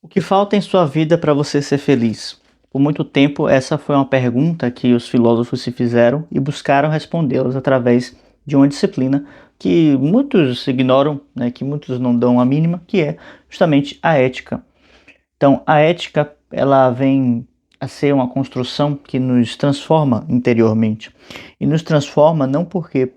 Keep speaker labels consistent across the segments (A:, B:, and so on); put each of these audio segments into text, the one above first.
A: O que falta em sua vida para você ser feliz? Por muito tempo, essa foi uma pergunta que os filósofos se fizeram e buscaram respondê-las através de uma disciplina que muitos ignoram, né, que muitos não dão a mínima, que é justamente a ética. Então, a ética, ela vem a ser uma construção que nos transforma interiormente. E nos transforma não porque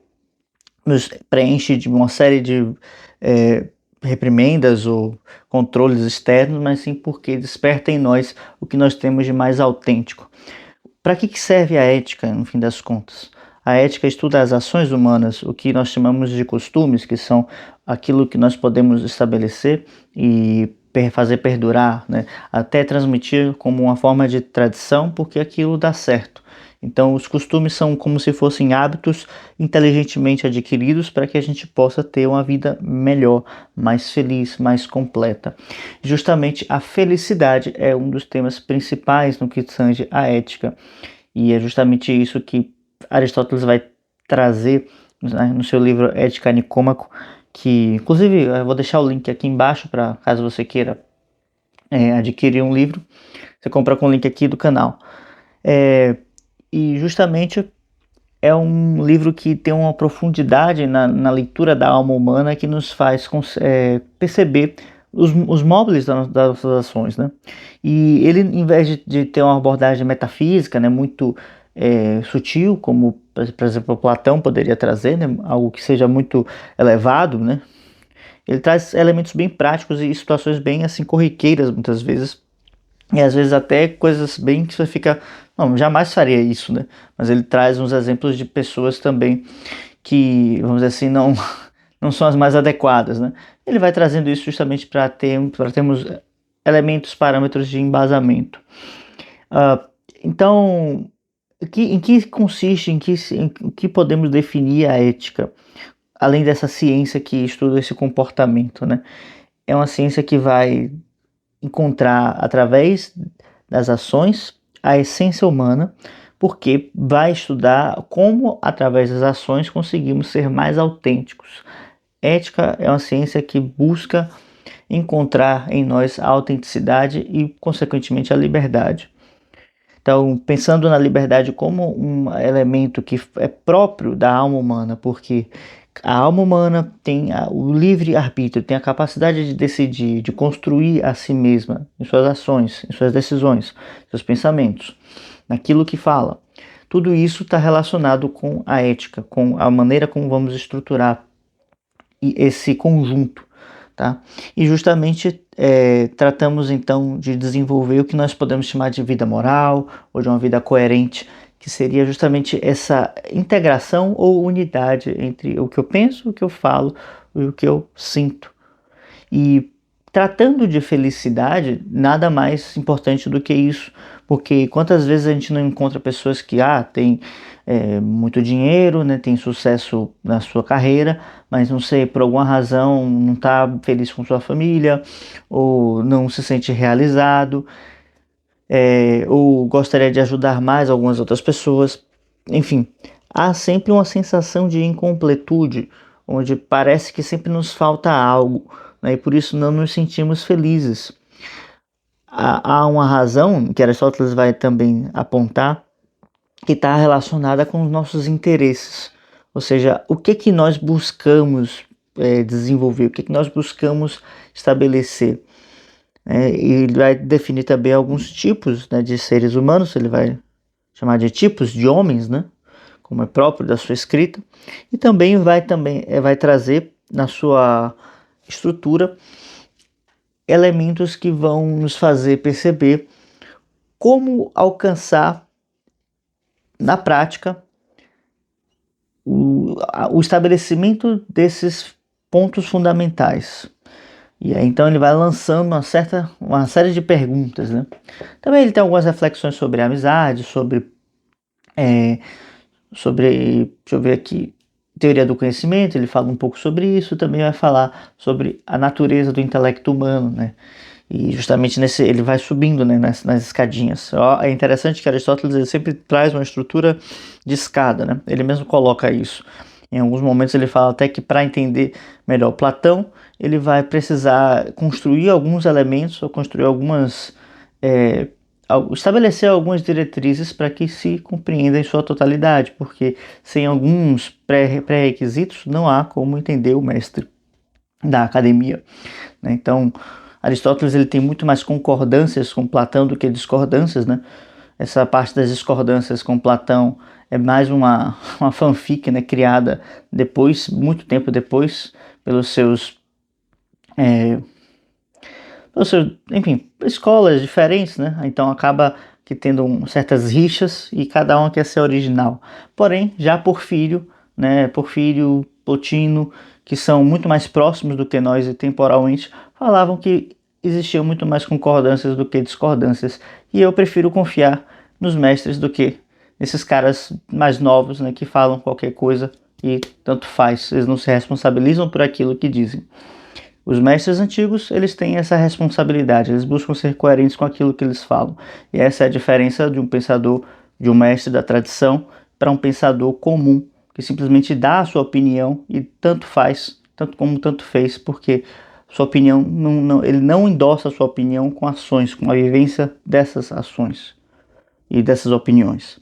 A: nos preenche de uma série de eh, reprimendas ou controles externos, mas sim porque desperta em nós o que nós temos de mais autêntico. Para que serve a ética, no fim das contas? A ética estuda as ações humanas, o que nós chamamos de costumes, que são aquilo que nós podemos estabelecer e fazer perdurar, né? Até transmitir como uma forma de tradição, porque aquilo dá certo. Então, os costumes são como se fossem hábitos inteligentemente adquiridos para que a gente possa ter uma vida melhor, mais feliz, mais completa. Justamente a felicidade é um dos temas principais no que tange à ética, e é justamente isso que Aristóteles vai trazer, né, no seu livro Ética Nicômaco, que inclusive eu vou deixar o link aqui embaixo para caso você queira adquirir um livro, você compra com o link aqui do canal. E justamente é um livro que tem uma profundidade na leitura da alma humana que nos faz perceber os móveis das nossas ações, né? E ele, em vez de ter uma abordagem metafísica, né, muito sutil, como, por exemplo, Platão poderia trazer, né, algo que seja muito elevado, né? Ele traz elementos bem práticos e situações bem assim corriqueiras, muitas vezes, e às vezes até coisas bem que você fica, não, jamais faria isso, né? Mas ele traz uns exemplos de pessoas também que, vamos dizer assim, não são as mais adequadas, né? Ele vai trazendo isso justamente para termos elementos, parâmetros de embasamento. Então, em que consiste, em que podemos definir a ética, além dessa ciência que estuda esse comportamento, né? É uma ciência que vai encontrar através das ações a essência humana, porque vai estudar como através das ações conseguimos ser mais autênticos. Ética é uma ciência que busca encontrar em nós a autenticidade e, consequentemente, a liberdade. Então, pensando na liberdade como um elemento que é próprio da alma humana, porque a alma humana tem o livre-arbítrio, tem a capacidade de decidir, de construir a si mesma, em suas ações, em suas decisões, seus pensamentos, naquilo que fala. Tudo isso está relacionado com a ética, com a maneira como vamos estruturar esse conjunto. Tá? E justamente tratamos então de desenvolver o que nós podemos chamar de vida moral ou de uma vida coerente, que seria justamente essa integração ou unidade entre o que eu penso, o que eu falo e o que eu sinto. E tratando de felicidade, nada mais importante do que isso, porque quantas vezes a gente não encontra pessoas que têm muito dinheiro, né, tem sucesso na sua carreira, mas não sei, por alguma razão não está feliz com sua família, ou não se sente realizado, ou gostaria de ajudar mais algumas outras pessoas. Enfim, há sempre uma sensação de incompletude, onde parece que sempre nos falta algo, né, e por isso não nos sentimos felizes. Há uma razão que Aristóteles vai também apontar, que está relacionada com os nossos interesses, ou seja, o que nós buscamos desenvolver, o que nós buscamos estabelecer. E ele vai definir também alguns tipos, né, de seres humanos, ele vai chamar de tipos de homens, né, como é próprio da sua escrita, e também vai trazer na sua estrutura elementos que vão nos fazer perceber como alcançar na prática o estabelecimento desses pontos fundamentais. E aí, então ele vai lançando uma série de perguntas, né? Também ele tem algumas reflexões sobre a amizade, deixa eu ver aqui, teoria do conhecimento, ele fala um pouco sobre isso, também vai falar sobre a natureza do intelecto humano, né? E justamente ele vai subindo, né, nas escadinhas. É interessante que Aristóteles ele sempre traz uma estrutura de escada, né? Ele mesmo coloca isso. Em alguns momentos ele fala até que para entender melhor Platão, ele vai precisar construir alguns elementos ou construir estabelecer algumas diretrizes para que se compreenda em sua totalidade, porque sem alguns pré-requisitos não há como entender o mestre da academia, né? Então, Aristóteles ele tem muito mais concordâncias com Platão do que discordâncias, né? Essa parte das discordâncias com Platão é mais uma fanfic, né, criada depois, muito tempo depois, pelos seus, enfim, escolas diferentes, né? Então acaba que tendo certas rixas e cada um quer ser original. Porém, já Porfírio, né, Porfírio, Plotino, que são muito mais próximos do que nós temporalmente, falavam que existiam muito mais concordâncias do que discordâncias. E eu prefiro confiar nos mestres do que nesses caras mais novos, né, que falam qualquer coisa e tanto faz. Eles não se responsabilizam por aquilo que dizem. Os mestres antigos, eles têm essa responsabilidade, eles buscam ser coerentes com aquilo que eles falam. E essa é a diferença de um pensador, de um mestre da tradição, para um pensador comum, que simplesmente dá a sua opinião e tanto faz, tanto como tanto fez, porque sua opinião ele não endossa a sua opinião com ações, com a vivência dessas ações e dessas opiniões.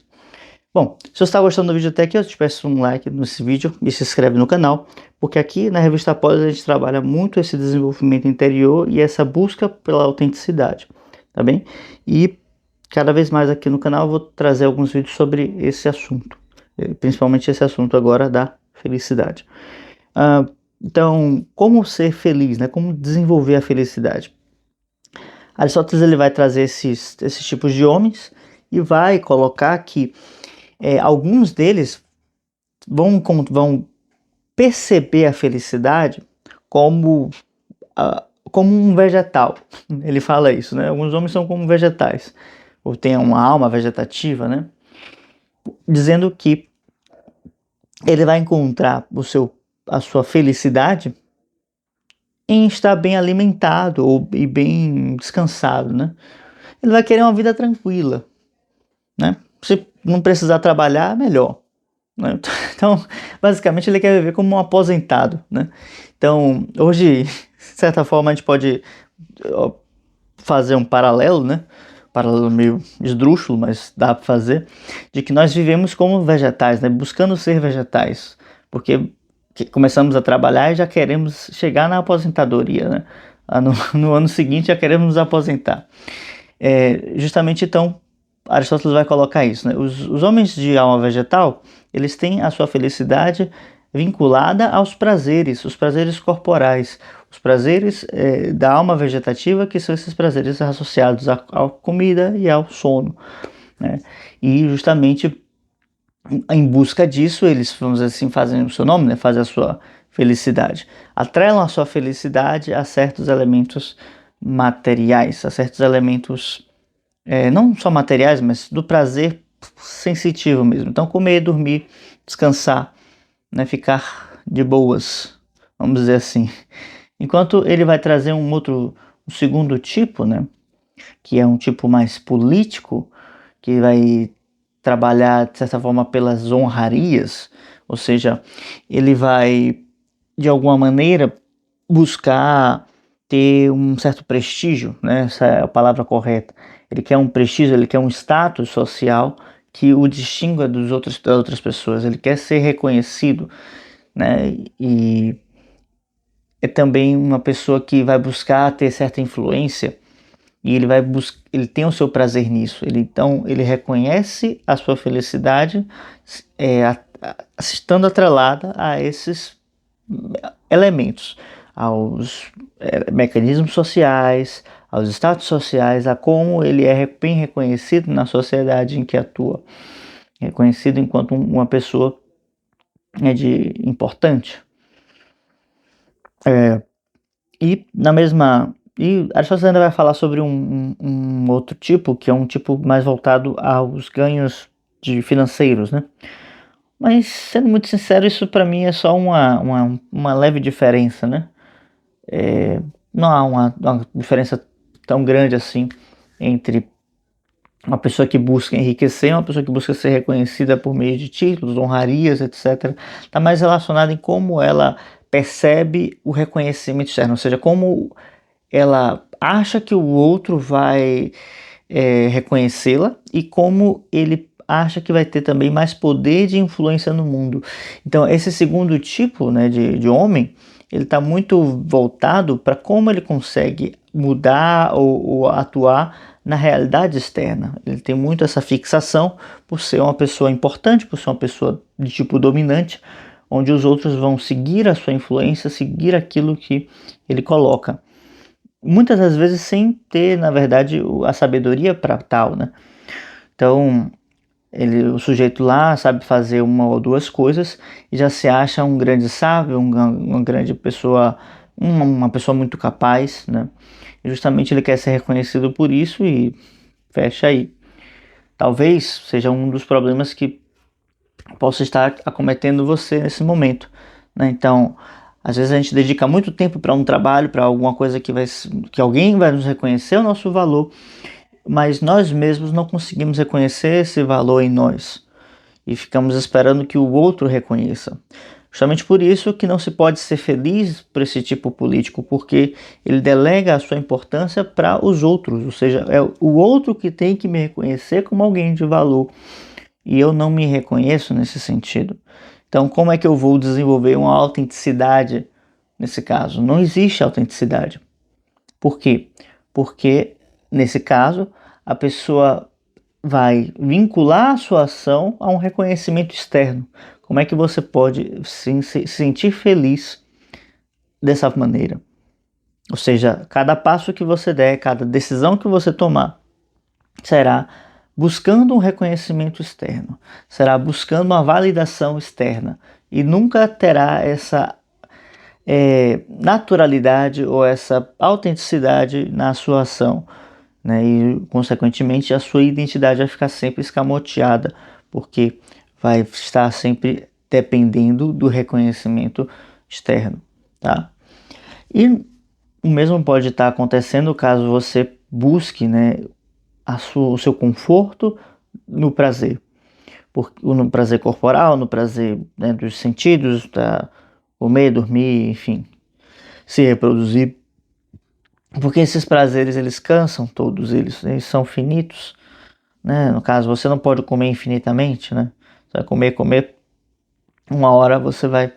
A: Bom, se você está gostando do vídeo até aqui, eu te peço um like nesse vídeo e se inscreve no canal, porque aqui na Revista Após a gente trabalha muito esse desenvolvimento interior e essa busca pela autenticidade, tá bem? E cada vez mais aqui no canal eu vou trazer alguns vídeos sobre esse assunto, principalmente esse assunto agora da felicidade. Então, como ser feliz, né? Como desenvolver a felicidade? Aristóteles ele vai trazer esses tipos de homens e vai colocar que alguns deles vão perceber a felicidade como um vegetal. Ele fala isso, né? Alguns homens são como vegetais, ou têm uma alma vegetativa, né? Dizendo que ele vai encontrar a sua felicidade em estar bem alimentado e bem descansado, né? Ele vai querer uma vida tranquila, né? Se não precisar trabalhar, melhor, né? Então, basicamente, ele quer viver como um aposentado, né? Então, hoje, de certa forma, a gente pode fazer um paralelo, né? Paralelo meio esdrúxulo, mas dá para fazer, de que nós vivemos como vegetais, né? Buscando ser vegetais, porque começamos a trabalhar e já queremos chegar na aposentadoria, né? No ano seguinte já queremos nos aposentar. Justamente então, Aristóteles vai colocar isso, né? Os homens de alma vegetal, eles têm a sua felicidade vinculada aos prazeres, os prazeres corporais, os prazeres da alma vegetativa, que são esses prazeres associados à comida e ao sono, né? E justamente em busca disso, eles, vamos dizer assim, fazem o seu nome, né? Fazem a sua felicidade. Atrelam a sua felicidade a certos elementos materiais, a certos elementos não só materiais, mas do prazer sensitivo mesmo. Então, comer, dormir, descansar, né, ficar de boas, vamos dizer assim. Enquanto ele vai trazer um segundo tipo, né, que é um tipo mais político, que vai trabalhar, de certa forma, pelas honrarias, ou seja, ele vai, de alguma maneira, buscar ter um certo prestígio, né? Essa é a palavra correta. Ele quer um prestígio, ele quer um status social que o distinga das outras pessoas. Ele quer ser reconhecido, né? E é também uma pessoa que vai buscar ter certa influência e ele tem o seu prazer nisso. Então ele reconhece a sua felicidade estando atrelada a esses elementos, aos mecanismos sociais, aos status sociais, a como ele é bem reconhecido na sociedade em que atua, reconhecido enquanto uma pessoa importante. E Aristóteles ainda vai falar sobre um outro tipo, que é um tipo mais voltado aos ganhos financeiros, né? Mas, sendo muito sincero, isso para mim é só uma leve diferença, né? Não há uma diferença tão grande assim entre Uma pessoa que busca enriquecer, uma pessoa que busca ser reconhecida por meio de títulos, honrarias, etc. Está mais relacionada em como ela percebe o reconhecimento externo, ou seja, como ela acha que o outro vai reconhecê-la e como ele acha que vai ter também mais poder de influência no mundo. Então, esse segundo tipo, né, de homem, ele está muito voltado para como ele consegue mudar ou atuar na realidade externa. Ele tem muito essa fixação por ser uma pessoa importante, por ser uma pessoa de tipo dominante, onde os outros vão seguir a sua influência, seguir aquilo que ele coloca. Muitas das vezes sem ter, na verdade, a sabedoria para tal, né? Então, o sujeito lá sabe fazer uma ou duas coisas e já se acha um grande sábio, uma grande pessoa, uma pessoa muito capaz, né? E justamente ele quer ser reconhecido por isso e fecha aí. Talvez seja um dos problemas que possa estar acometendo você nesse momento, né? Então, às vezes a gente dedica muito tempo para um trabalho, para alguma coisa que alguém vai nos reconhecer o nosso valor, mas nós mesmos não conseguimos reconhecer esse valor em nós e ficamos esperando que o outro reconheça. Justamente por isso que não se pode ser feliz por esse tipo político, porque ele delega a sua importância para os outros, ou seja, é o outro que tem que me reconhecer como alguém de valor e eu não me reconheço nesse sentido. Então, como é que eu vou desenvolver uma autenticidade nesse caso? Não existe autenticidade. Por quê? Porque, nesse caso, a pessoa vai vincular a sua ação a um reconhecimento externo. Como é que você pode se sentir feliz dessa maneira? Ou seja, cada passo que você der, cada decisão que você tomar, será buscando um reconhecimento externo, será buscando uma validação externa e nunca terá essa naturalidade ou essa autenticidade na sua ação, né? E consequentemente a sua identidade vai ficar sempre escamoteada, porque vai estar sempre dependendo do reconhecimento externo, tá? E o mesmo pode estar acontecendo caso você busque, né, o seu conforto no prazer, no prazer corporal, no prazer, né, dos sentidos, comer, dormir, enfim, se reproduzir, porque esses prazeres eles cansam, todos eles são finitos, né? No caso, você não pode comer infinitamente, né? Você vai comer, uma hora você vai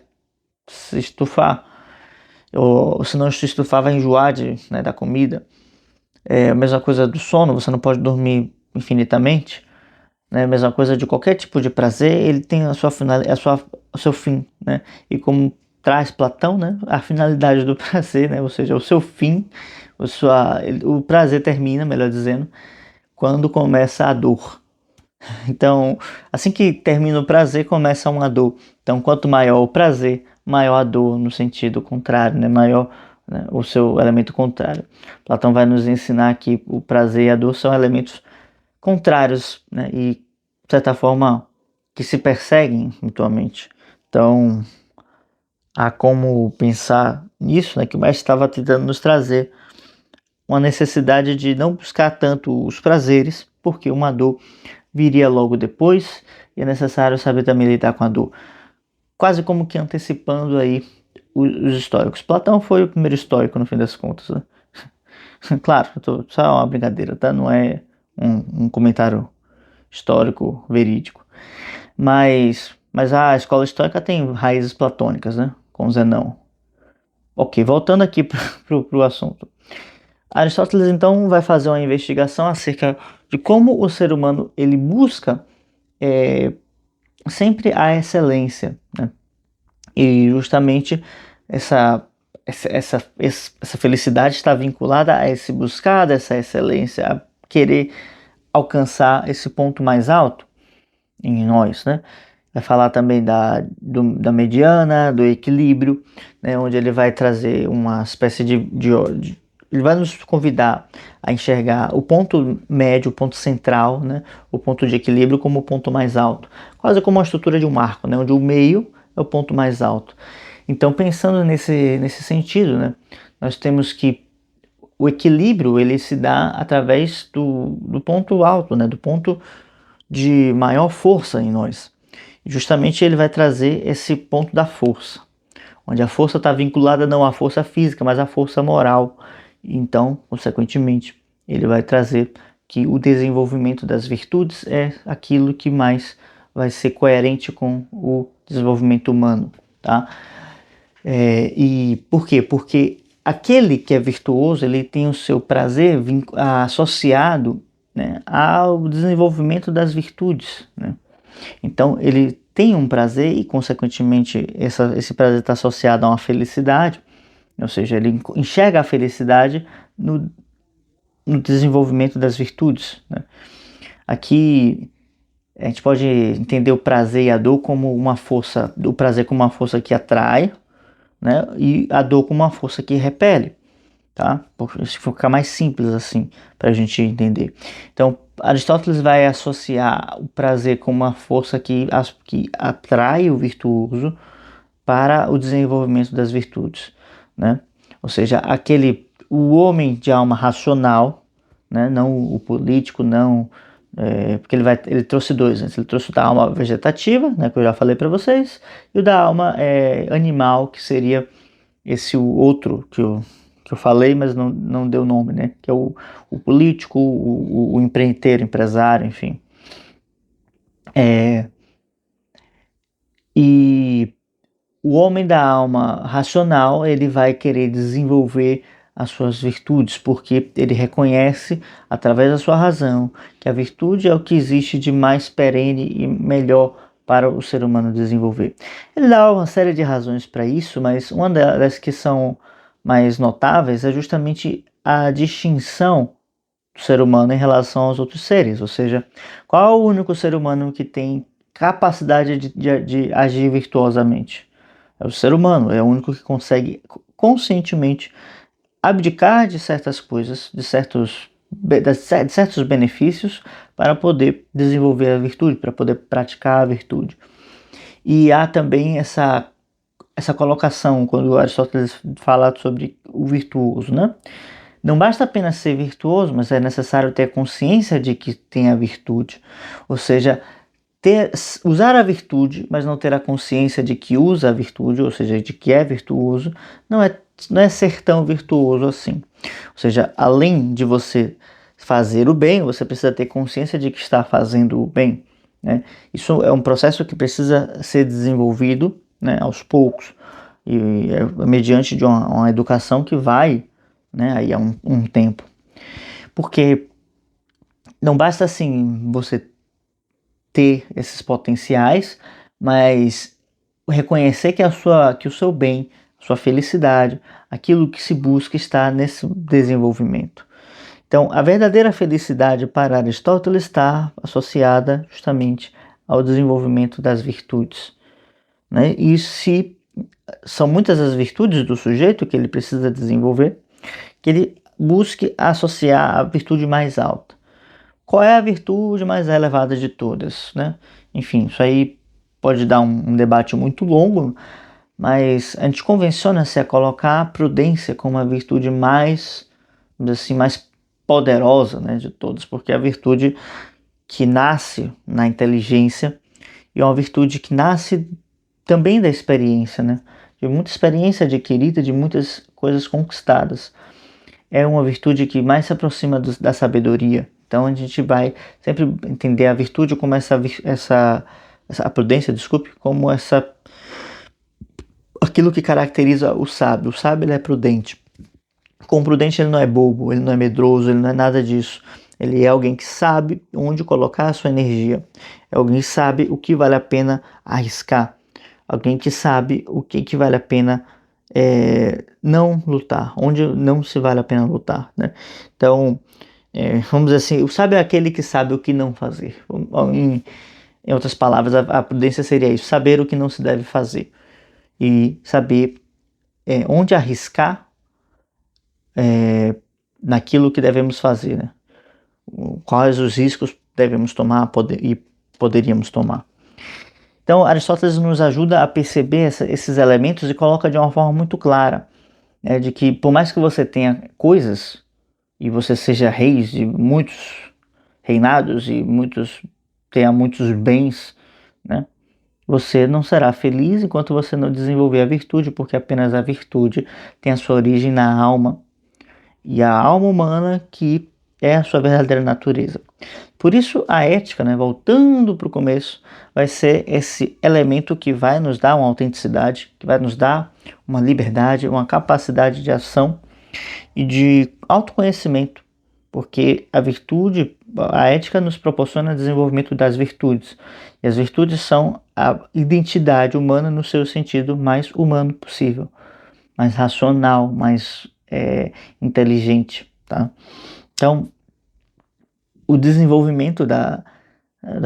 A: se estufar, ou se não se estufar vai enjoar né, da comida. É a mesma coisa do sono, você não pode dormir infinitamente, né? A mesma coisa de qualquer tipo de prazer, ele tem a sua o seu fim, né? E como traz Platão, né, a finalidade do prazer, né, ou seja, o seu fim, o prazer termina, melhor dizendo, quando começa a dor. Então, assim que termina o prazer, começa uma dor. Então, quanto maior o prazer, maior a dor, no sentido contrário, né? Maior, né, o seu elemento contrário. Platão vai nos ensinar que o prazer e a dor são elementos contrários, né? E, de certa forma, que se perseguem mutuamente. Então, há como pensar nisso, né? Que o mestre estava tentando nos trazer uma necessidade de não buscar tanto os prazeres, porque uma dor viria logo depois e é necessário saber também lidar com a dor. Quase como que antecipando aí os históricos. Platão foi o primeiro histórico no fim das contas, né? Claro, só uma brincadeira, tá? Não é um comentário histórico verídico. Mas a escola histórica tem raízes platônicas, né? Com Zenão. Ok, voltando aqui pro assunto. Aristóteles então vai fazer uma investigação acerca de como o ser humano ele busca sempre a excelência, né? E justamente essa felicidade está vinculada a esse buscar dessa excelência, a querer alcançar esse ponto mais alto em nós, né? Vai falar também da mediana, do equilíbrio, né? Onde ele vai trazer uma espécie ele vai nos convidar a enxergar o ponto médio, o ponto central, né? O ponto de equilíbrio como o ponto mais alto, quase como a estrutura de um arco, né? Onde o meio é o ponto mais alto. Então, pensando nesse sentido, né? Nós temos que o equilíbrio ele se dá através do ponto alto, né? Do ponto de maior força em nós. Justamente ele vai trazer esse ponto da força, onde a força está vinculada não à força física, mas à força moral. Então, consequentemente, ele vai trazer que o desenvolvimento das virtudes é aquilo que mais vai ser coerente com o desenvolvimento humano, tá? E por quê? Porque aquele que é virtuoso, ele tem o seu prazer associado, né, ao desenvolvimento das virtudes, né? Então ele tem um prazer e consequentemente esse prazer está associado a uma felicidade, ou seja, ele enxerga a felicidade no desenvolvimento das virtudes, né? Aqui a gente pode entender o prazer e a dor como uma força, o prazer como uma força que atrai, né, e a dor como uma força que repele, tá? Se ficar mais simples assim para a gente entender. Então Aristóteles vai associar o prazer como uma força que atrai o virtuoso para o desenvolvimento das virtudes, né? Ou seja, o homem de alma racional, né? Não o político, não porque ele trouxe dois, né? Ele trouxe o da alma vegetativa, né? Que eu já falei para vocês, e o da alma animal, que seria esse o outro que eu falei, mas não deu nome, né? Que é o político, o empreiteiro, empresário, enfim. E o homem da alma racional, ele vai querer desenvolver as suas virtudes, porque ele reconhece, através da sua razão, que a virtude é o que existe de mais perene e melhor para o ser humano desenvolver. Ele dá uma série de razões para isso, mas uma das que são mais notáveis é justamente a distinção do ser humano em relação aos outros seres, ou seja, qual é o único ser humano que tem capacidade de agir virtuosamente? É o ser humano, é o único que consegue conscientemente abdicar de certas coisas, de certos benefícios para poder desenvolver a virtude, para poder praticar a virtude. E há também essa colocação quando Aristóteles fala sobre o virtuoso, né? Não basta apenas ser virtuoso, mas é necessário ter consciência de que tem a virtude, ou seja, usar a virtude, mas não ter a consciência de que usa a virtude, ou seja, de que é virtuoso, não é ser tão virtuoso assim. Ou seja, além de você fazer o bem, você precisa ter consciência de que está fazendo o bem, né? Isso é um processo que precisa ser desenvolvido, né, aos poucos, e mediante de uma educação que vai, né, aí há um tempo. Porque não basta assim você ter esses potenciais, mas reconhecer que o seu bem, a sua felicidade, aquilo que se busca está nesse desenvolvimento. Então, a verdadeira felicidade para Aristóteles está associada justamente ao desenvolvimento das virtudes, né? E se são muitas as virtudes do sujeito que ele precisa desenvolver, que ele busque associar a virtude mais alta. Qual é a virtude mais elevada de todas, né? Enfim, isso aí pode dar um debate muito longo, mas a gente convenciona-se a colocar a prudência como a virtude mais, assim, mais poderosa, né, de todas, porque é a virtude que nasce na inteligência e é uma virtude que nasce também da experiência, né? De muita experiência adquirida, de muitas coisas conquistadas. É uma virtude que mais se aproxima da sabedoria. Então a gente vai sempre entender a virtude como a prudência, desculpe, como aquilo que caracteriza o sábio. O sábio, ele é prudente. Com o prudente, ele não é bobo, ele não é medroso, ele não é nada disso. Ele é alguém que sabe onde colocar a sua energia. É alguém que sabe o que vale a pena arriscar. Alguém que sabe o que vale a pena não lutar, onde não se vale a pena lutar, né? Então, vamos dizer assim, o sábio é aquele que sabe o que não fazer. Em outras palavras, a prudência seria isso, saber o que não se deve fazer e saber onde arriscar naquilo que devemos fazer, né? Quais os riscos devemos tomar e poderíamos tomar. Então, Aristóteles nos ajuda a perceber esses elementos e coloca de uma forma muito clara, né, de que por mais que você tenha coisas, e você seja rei de muitos reinados e tenha muitos bens, né? Você não será feliz enquanto você não desenvolver a virtude, porque apenas a virtude tem a sua origem na alma, e a alma humana que é a sua verdadeira natureza. Por isso a ética, né, voltando para o começo, vai ser esse elemento que vai nos dar uma autenticidade, que vai nos dar uma liberdade, uma capacidade de ação e de autoconhecimento, porque a virtude, a ética nos proporciona o desenvolvimento das virtudes, e as virtudes são a identidade humana no seu sentido mais humano possível, mais racional, mais inteligente, tá? Então, o desenvolvimento da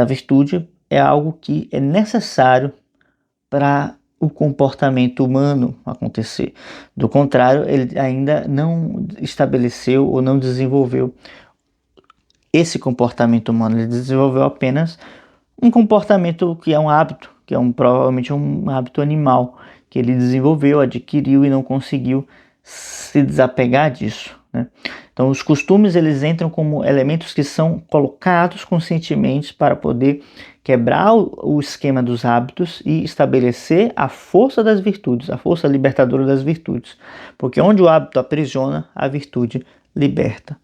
A: virtude é algo que é necessário para o comportamento humano acontecer. Do contrário, ele ainda não estabeleceu ou não desenvolveu esse comportamento humano. Ele desenvolveu apenas um comportamento que é um hábito, que é provavelmente um hábito animal, que ele desenvolveu, adquiriu e não conseguiu se desapegar disso, né? Então, os costumes eles entram como elementos que são colocados conscientemente para poder quebrar o esquema dos hábitos e estabelecer a força das virtudes, a força libertadora das virtudes. Porque onde o hábito aprisiona, a virtude liberta.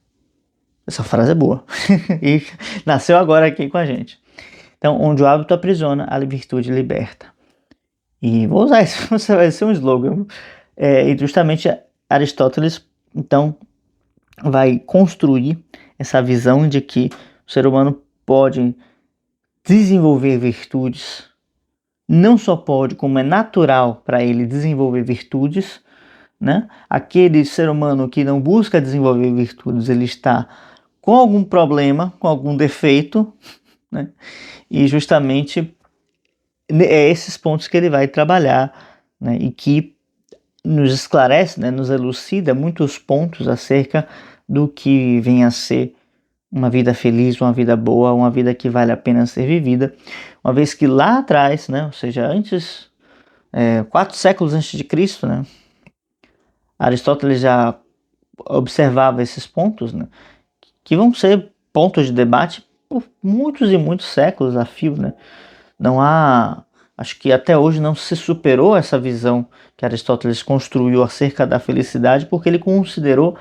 A: Essa frase é boa e nasceu agora aqui com a gente. Então, onde o hábito aprisiona, a virtude liberta. E vou usar isso, vai ser um slogan. E justamente Aristóteles, então, vai construir essa visão de que o ser humano pode desenvolver virtudes, não só pode, como é natural para ele desenvolver virtudes, né? Aquele ser humano que não busca desenvolver virtudes, ele está com algum problema, com algum defeito, né? E justamente é esses pontos que ele vai trabalhar, né? E que nos esclarece, né? Nos elucida muitos pontos acerca do que vem a ser uma vida feliz, uma vida boa, uma vida que vale a pena ser vivida, uma vez que lá atrás, né? Ou seja, antes, 4 séculos antes de Cristo, né? Aristóteles já observava esses pontos, né? Que vão ser pontos de debate por muitos e muitos séculos a fio, né? Não há, acho que até hoje não se superou essa visão que Aristóteles construiu acerca da felicidade, porque ele considerou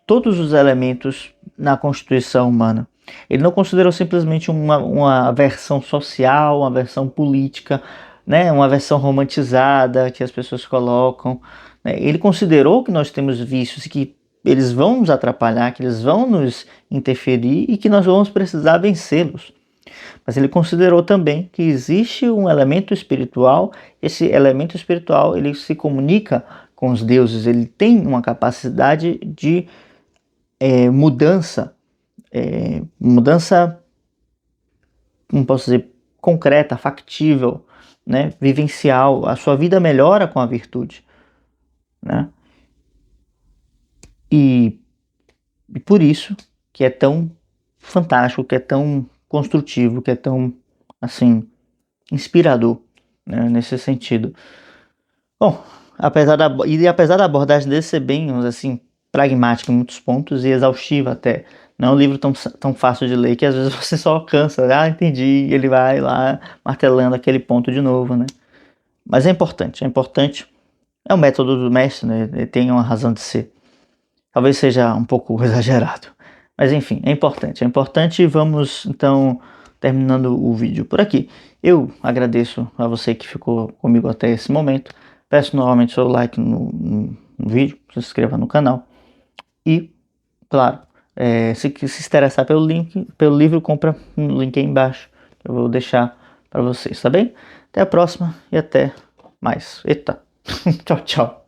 A: todos os elementos na constituição humana. Ele não considerou simplesmente uma versão social, uma versão política, né? Uma versão romantizada que as pessoas colocam, né? Ele considerou que nós temos vícios e que eles vão nos atrapalhar, que eles vão nos interferir e que nós vamos precisar vencê-los. Mas ele considerou também que existe um elemento espiritual, esse elemento espiritual ele se comunica com os deuses, ele tem uma capacidade de mudança, como posso dizer, concreta, factível, né, vivencial, a sua vida melhora com a virtude, né? E por isso que é tão fantástico, que é tão construtivo, que é tão, assim, inspirador, né, nesse sentido. Bom, apesar da abordagem dele ser bem, assim, pragmática em muitos pontos e exaustiva até, não é um livro tão fácil de ler que às vezes você só cansa, entendi, e ele vai lá martelando aquele ponto de novo, né? Mas é importante, é o método do mestre, né? Ele tem uma razão de ser. Talvez seja um pouco exagerado, mas enfim, é importante e vamos então terminando o vídeo por aqui. Eu agradeço a você que ficou comigo até esse momento, peço novamente seu like no vídeo, se inscreva no canal e, claro, se interessar pelo livro, compra no link aí embaixo, que eu vou deixar para vocês, tá bem? Até a próxima e até mais. Eita, tchau, tchau.